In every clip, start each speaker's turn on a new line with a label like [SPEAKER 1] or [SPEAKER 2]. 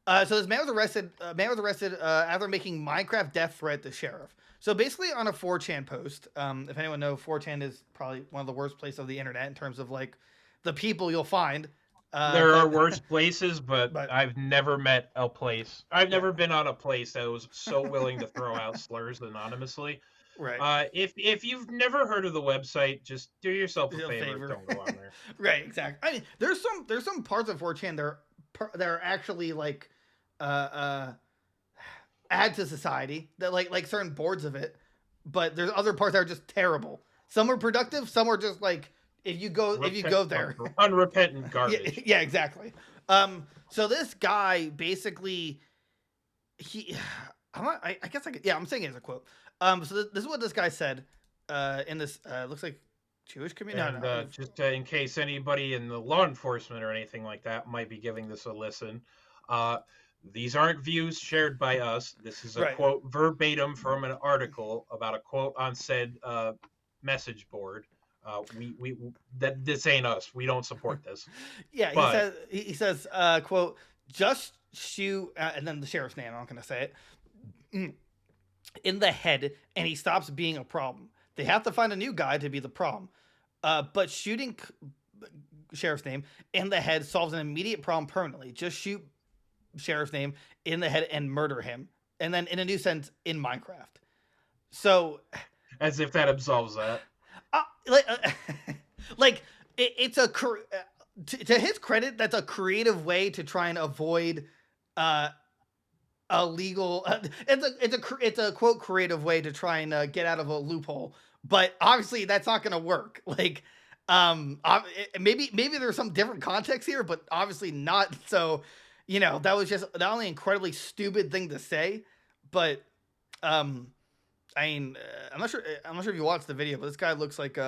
[SPEAKER 1] So this man was arrested. After making Minecraft death threat to sheriff. So basically, on a 4chan post, if anyone knows, 4chan is probably one of the worst places of the internet in terms of like the people you'll find.
[SPEAKER 2] There are
[SPEAKER 1] But
[SPEAKER 2] worse places, but
[SPEAKER 1] but
[SPEAKER 2] I've never met a place. I've
[SPEAKER 1] yeah,
[SPEAKER 2] never been on a place that was so willing to throw out slurs anonymously.
[SPEAKER 1] right.
[SPEAKER 2] If you've never heard of the website, just do yourself a
[SPEAKER 1] A
[SPEAKER 2] favor.
[SPEAKER 1] favor.
[SPEAKER 2] Don't go on there.
[SPEAKER 1] Right, exactly. I mean, there's some parts of 4chan that are actually like uh uh add to society that like certain boards of it, but there's other parts that are just terrible. Some are productive, some are just like if you go there.
[SPEAKER 2] Unrepentant
[SPEAKER 1] Yeah,
[SPEAKER 2] garbage.
[SPEAKER 1] yeah, exactly. So this guy basically he I guess I could, yeah, I'm saying it as a quote. So this is what this guy said in this looks like Jewish community. No,
[SPEAKER 2] And
[SPEAKER 1] no.
[SPEAKER 2] just in case anybody in the law enforcement or anything like that might be giving this a listen, uh, these aren't views shared by us. This is a
[SPEAKER 1] Right.
[SPEAKER 2] quote verbatim from an article about a quote on said message board. We that this ain't us. We don't support this.
[SPEAKER 1] Yeah,
[SPEAKER 2] But
[SPEAKER 1] he says quote just shoot and then the sheriff's name, I'm not going to say it, in the head and he stops being a problem. They have to find a new guy to be the problem. But shooting sheriff's name in the head solves an immediate problem permanently. Just shoot sheriff's name in the head and murder him. And then in a new sense in Minecraft. So
[SPEAKER 2] as if that absolves that.
[SPEAKER 1] like like it's to his credit, that's a creative way to try and avoid a legal. It's a quote creative way to try and get out of a loophole. But obviously, that's not going to work. Like, maybe there's some different context here, but obviously not. So, that was just not only incredibly stupid thing to say, but I mean, I'm not sure. I'm not sure if you watched the video, but this guy looks like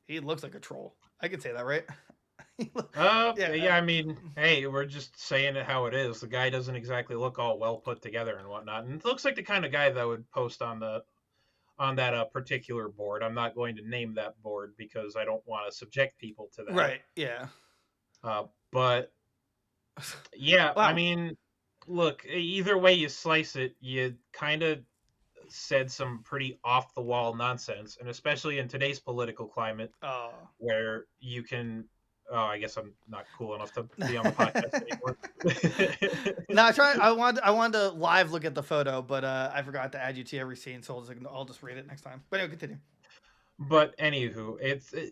[SPEAKER 1] he looks like a troll. I can say that, right? Yeah.
[SPEAKER 2] Yeah, I mean, hey, we're just saying it how it is. The guy doesn't exactly look all well put together and whatnot, and it looks like the kind of guy that would post on that particular board. I'm not going to name that board because I don't want to subject people to that.
[SPEAKER 1] Right. Yeah.
[SPEAKER 2] But yeah, I
[SPEAKER 1] Wow.
[SPEAKER 2] mean, look, either way you slice it, you kind of said some pretty off the wall nonsense, and especially in today's political climate,
[SPEAKER 1] Oh.
[SPEAKER 2] where you can. Oh, I guess I'm not cool enough to be on the podcast anymore.
[SPEAKER 1] No, I wanted to live look at the photo, but I forgot to add you to every scene, so I'll just read it next time. But anyway, continue.
[SPEAKER 2] But anywho,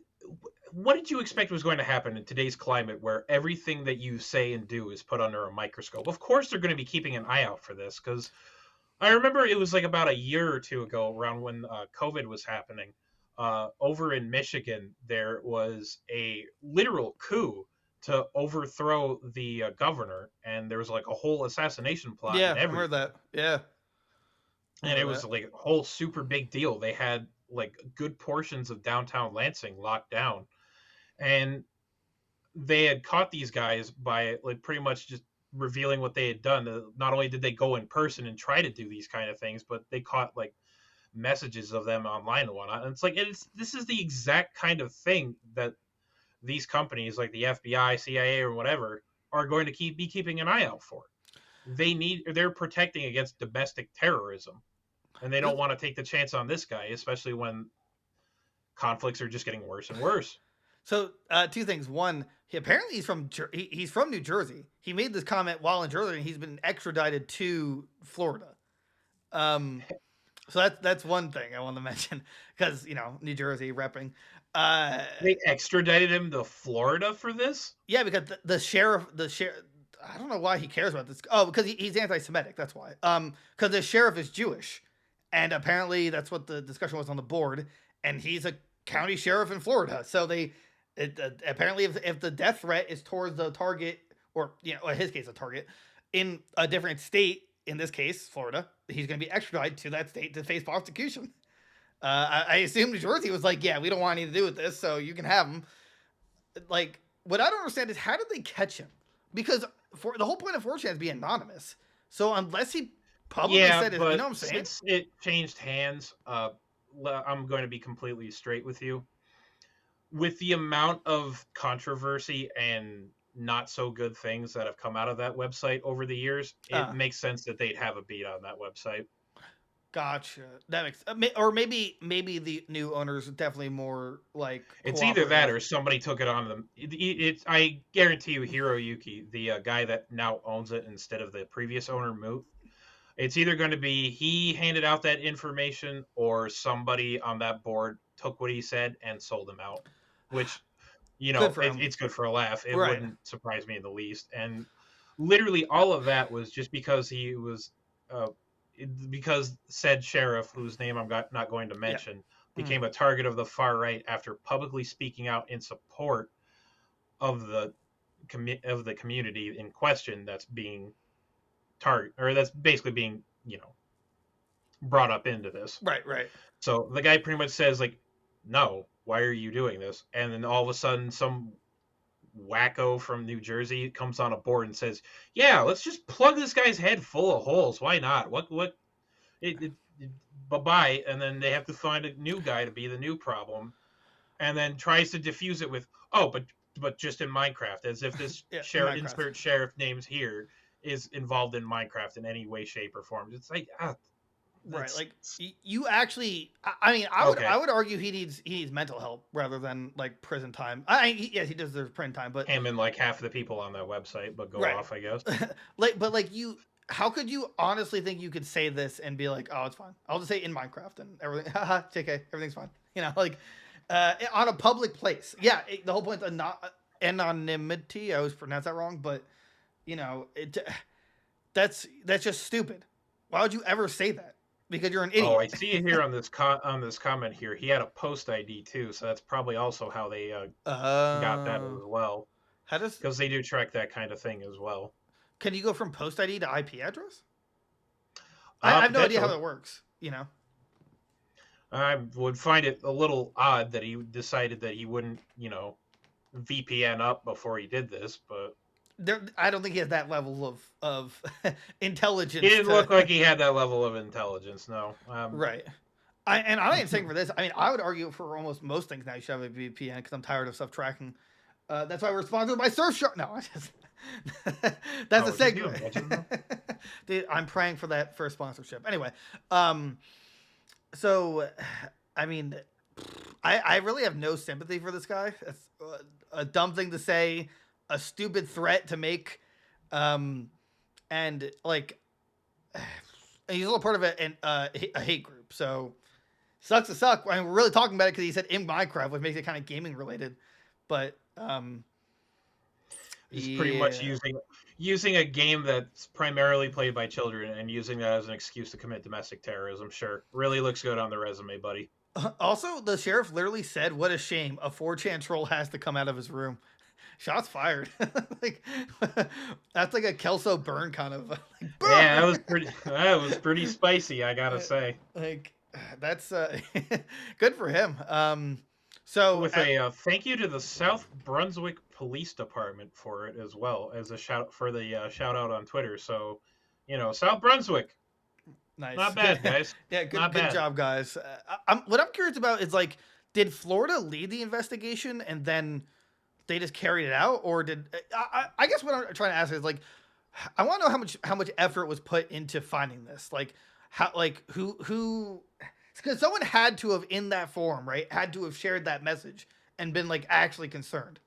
[SPEAKER 2] what did you expect was going to happen in today's climate where everything that you say and do is put under a microscope? Of course, they're going to be keeping an eye out for this because I remember it was like about a year or two ago, around when COVID was happening. Over in Michigan, there was a literal coup to overthrow the governor, and there was like a whole assassination plot
[SPEAKER 1] Yeah,
[SPEAKER 2] and
[SPEAKER 1] I remember
[SPEAKER 2] everything.
[SPEAKER 1] that. Yeah, I
[SPEAKER 2] And it
[SPEAKER 1] remember
[SPEAKER 2] was
[SPEAKER 1] that.
[SPEAKER 2] like a whole super big deal. They had like good portions of downtown Lansing locked down, and they had caught these guys by like pretty much just revealing what they had done. Not only did they go in person and try to do these kind of things, but they caught like messages of them online and whatnot. And it's like this is the exact kind of thing that these companies like the FBI, CIA, or whatever are going to be keeping an eye out for. They're protecting against domestic terrorism, and they don't want to take the chance on this guy, especially when conflicts are just getting worse and worse.
[SPEAKER 1] So two things. One, apparently he's from New Jersey. He made this comment while in Jersey, and he's been extradited to Florida. Um, so that's one thing I want to mention because New Jersey repping.
[SPEAKER 2] They extradited him to Florida for this.
[SPEAKER 1] Yeah, because the sheriff, I don't know why he cares about this. Oh, because he's anti-Semitic. That's why. Because the sheriff is Jewish, and apparently that's what the discussion was on the board. And he's a county sheriff in Florida, so apparently if the death threat is towards the target, or in his case a target in a different state, in this case Florida, he's going to be extradited to that state to face prosecution. I assume New Jersey was like, yeah, we don't want anything to do with this, so you can have him. Like, what I don't understand is how did they catch him? Because for the whole point of 4chan is be anonymous. So unless he publicly
[SPEAKER 2] Yeah,
[SPEAKER 1] said it, you know
[SPEAKER 2] but
[SPEAKER 1] what I'm saying?
[SPEAKER 2] since it changed hands, I'm going to be completely straight with you. With the amount of controversy and not so good things that have come out of that website over the years, it
[SPEAKER 1] Uh,
[SPEAKER 2] makes sense that they'd have a beat on that website.
[SPEAKER 1] Gotcha. That makes maybe the new owners are definitely more like
[SPEAKER 2] It's either that
[SPEAKER 1] cooperative.
[SPEAKER 2] or somebody took it on them. I guarantee you, Hiroyuki, the guy that now owns it instead of the previous owner, Moot, it's either going to be he handed out that information or somebody on that board took what he said and sold him out, which,
[SPEAKER 1] Good for him.
[SPEAKER 2] it's good for a laugh. It
[SPEAKER 1] Right.
[SPEAKER 2] wouldn't surprise me in the least. And literally all of that was just because he was, uh, because said sheriff, whose name not going to
[SPEAKER 1] Yeah.
[SPEAKER 2] mention,
[SPEAKER 1] Mm.
[SPEAKER 2] became a target of the far right after publicly speaking out in support of the of the community in question that's being target, or that's basically being, brought up into this.
[SPEAKER 1] Right. Right.
[SPEAKER 2] So the guy pretty much says, like, no, why are you doing this? And then all of a sudden some wacko from New Jersey comes on a board and says, yeah, let's just plug this guy's head full of holes. Why not? What bye bye. And then they have to find a new guy to be the new problem, and then tries to diffuse it with, oh, but just in Minecraft, as if this
[SPEAKER 1] Yeah. In Minecraft.
[SPEAKER 2] insert sheriff names here is involved in Minecraft in any way, shape, or form. It's like,
[SPEAKER 1] Right.
[SPEAKER 2] that's
[SPEAKER 1] Like you actually. I mean,
[SPEAKER 2] okay.
[SPEAKER 1] I would argue he needs mental help rather than like prison time. Yes, he does deserve prison time, but
[SPEAKER 2] Him and like half the people on that website, but go
[SPEAKER 1] right.
[SPEAKER 2] off, I guess.
[SPEAKER 1] Like you. How could you honestly think you could say this and be like, oh, it's fine. I'll just say in Minecraft and everything. Haha, JK, everything's fine. Like on a public place. Yeah, the whole point of not anonymity. I always pronounce that wrong, but it. That's just stupid. Why would you ever say that? Because you're an
[SPEAKER 2] Oh, I
[SPEAKER 1] idiot.
[SPEAKER 2] see here on this on this comment here. He had a post ID too, so that's probably also how they got that
[SPEAKER 1] Uh,
[SPEAKER 2] as well,
[SPEAKER 1] how does
[SPEAKER 2] because they do track that kind of thing as well.
[SPEAKER 1] can you go from post ID to IP address? I have no idea how
[SPEAKER 2] Potentially.
[SPEAKER 1] that works.
[SPEAKER 2] I would find it a little odd that he decided that he wouldn't, VPN up before he did this, but
[SPEAKER 1] I don't think he has that level of
[SPEAKER 2] he
[SPEAKER 1] intelligence
[SPEAKER 2] didn't
[SPEAKER 1] to
[SPEAKER 2] look like he had that level of intelligence. No.
[SPEAKER 1] right. I'm not saying for this. I mean, I would argue for almost most things now you should have a VPN because I'm tired of stuff tracking. That's why we're sponsored by Surfshark. No, I just that's a
[SPEAKER 2] Oh, could you imagine
[SPEAKER 1] segue.
[SPEAKER 2] though?
[SPEAKER 1] Dude, I'm praying for that first sponsorship. Anyway, um, so I mean, I really have no sympathy for this guy. That's a dumb thing to say, a stupid threat to make, and like he's a little part of a hate group. So sucks to suck. I mean, we're really talking about it because he said in Minecraft, which makes it kind of gaming related. But
[SPEAKER 2] He's pretty much
[SPEAKER 1] yeah.
[SPEAKER 2] using a game that's primarily played by children and using that as an excuse to commit domestic terrorism. Sure, really looks good on the resume, buddy.
[SPEAKER 1] Also, the sheriff literally said, "What a shame! A 4chan troll has to come out of his room." Shots fired. Like that's like a Kelso burn kind of like
[SPEAKER 2] Yeah,
[SPEAKER 1] burn.
[SPEAKER 2] that was pretty spicy, I gotta
[SPEAKER 1] Uh,
[SPEAKER 2] say.
[SPEAKER 1] like that's good for him. So
[SPEAKER 2] With a thank you to the South Brunswick Police Department for it as well as a shout out on Twitter. So, South Brunswick,
[SPEAKER 1] nice,
[SPEAKER 2] not
[SPEAKER 1] good,
[SPEAKER 2] bad, guys,
[SPEAKER 1] yeah,
[SPEAKER 2] not
[SPEAKER 1] good
[SPEAKER 2] bad.
[SPEAKER 1] job, guys. What I'm curious about is like, did Florida lead the investigation and then they just carried it out, or did I guess what I'm trying to ask is like, I want to know how much effort was put into finding this, like how like who because someone had to have in that forum, right, had to have shared that message and been like actually concerned,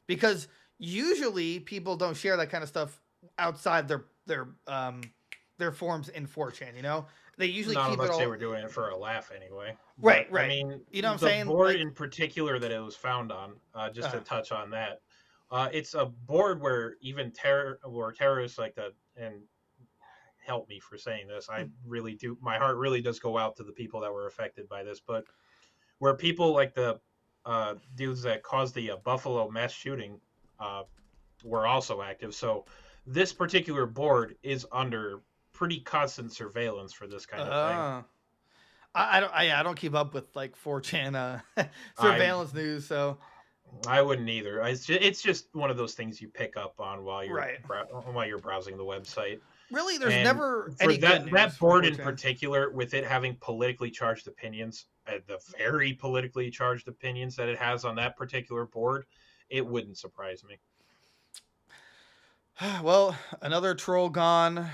[SPEAKER 1] because usually people don't share that kind of stuff outside their forums in 4chan. They usually
[SPEAKER 2] Not
[SPEAKER 1] keep it
[SPEAKER 2] unless they
[SPEAKER 1] all
[SPEAKER 2] were doing it for a laugh anyway.
[SPEAKER 1] right,
[SPEAKER 2] But I
[SPEAKER 1] right.
[SPEAKER 2] mean,
[SPEAKER 1] You know what I'm
[SPEAKER 2] the
[SPEAKER 1] saying?
[SPEAKER 2] board
[SPEAKER 1] Like,
[SPEAKER 2] in particular that it was found on, just
[SPEAKER 1] uh,
[SPEAKER 2] to touch on that, it's a board where even terrorists like that, and help me for saying this. I really do. My heart really does go out to the people that were affected by this, but where people like the dudes that caused the Buffalo mass shooting uh, were also active. So this particular board is under pretty constant surveillance for this kind of thing.
[SPEAKER 1] uh, I don't keep up with like 4chan
[SPEAKER 2] I
[SPEAKER 1] surveillance news, so
[SPEAKER 2] I wouldn't either. It's just one of those things you pick up on
[SPEAKER 1] right.
[SPEAKER 2] while you're browsing the website.
[SPEAKER 1] Really, there's
[SPEAKER 2] And
[SPEAKER 1] never
[SPEAKER 2] for
[SPEAKER 1] any good news
[SPEAKER 2] that
[SPEAKER 1] from
[SPEAKER 2] board in
[SPEAKER 1] 4chan.
[SPEAKER 2] particular, with it having politically charged opinions, the very politically charged opinions that it has on that particular board, it wouldn't surprise me.
[SPEAKER 1] Well, another troll gone.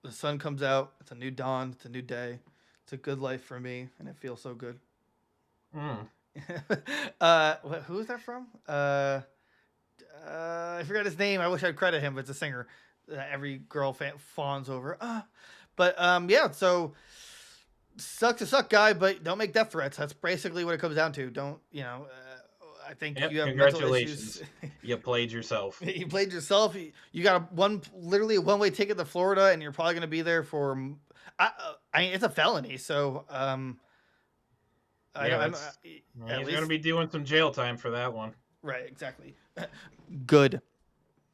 [SPEAKER 1] The sun comes out. It's a new dawn. It's a new day. It's a good life for me, and it feels so good.
[SPEAKER 2] Mm.
[SPEAKER 1] Who is that from? I forgot his name. I wish I'd credit him, but it's a singer that every girl fawns over. Yeah. So suck to suck, guy, but don't make death threats. That's basically what it comes down to. Don't I think
[SPEAKER 2] Yep,
[SPEAKER 1] you have mental issues.
[SPEAKER 2] congratulations. You played yourself.
[SPEAKER 1] You played yourself. You got literally a one way ticket to Florida, and you're probably going to be there for. I mean, it's a felony, so
[SPEAKER 2] Yeah,
[SPEAKER 1] I'm
[SPEAKER 2] that's
[SPEAKER 1] at
[SPEAKER 2] he's
[SPEAKER 1] least
[SPEAKER 2] gonna be doing some jail time for that one.
[SPEAKER 1] right, exactly. Good.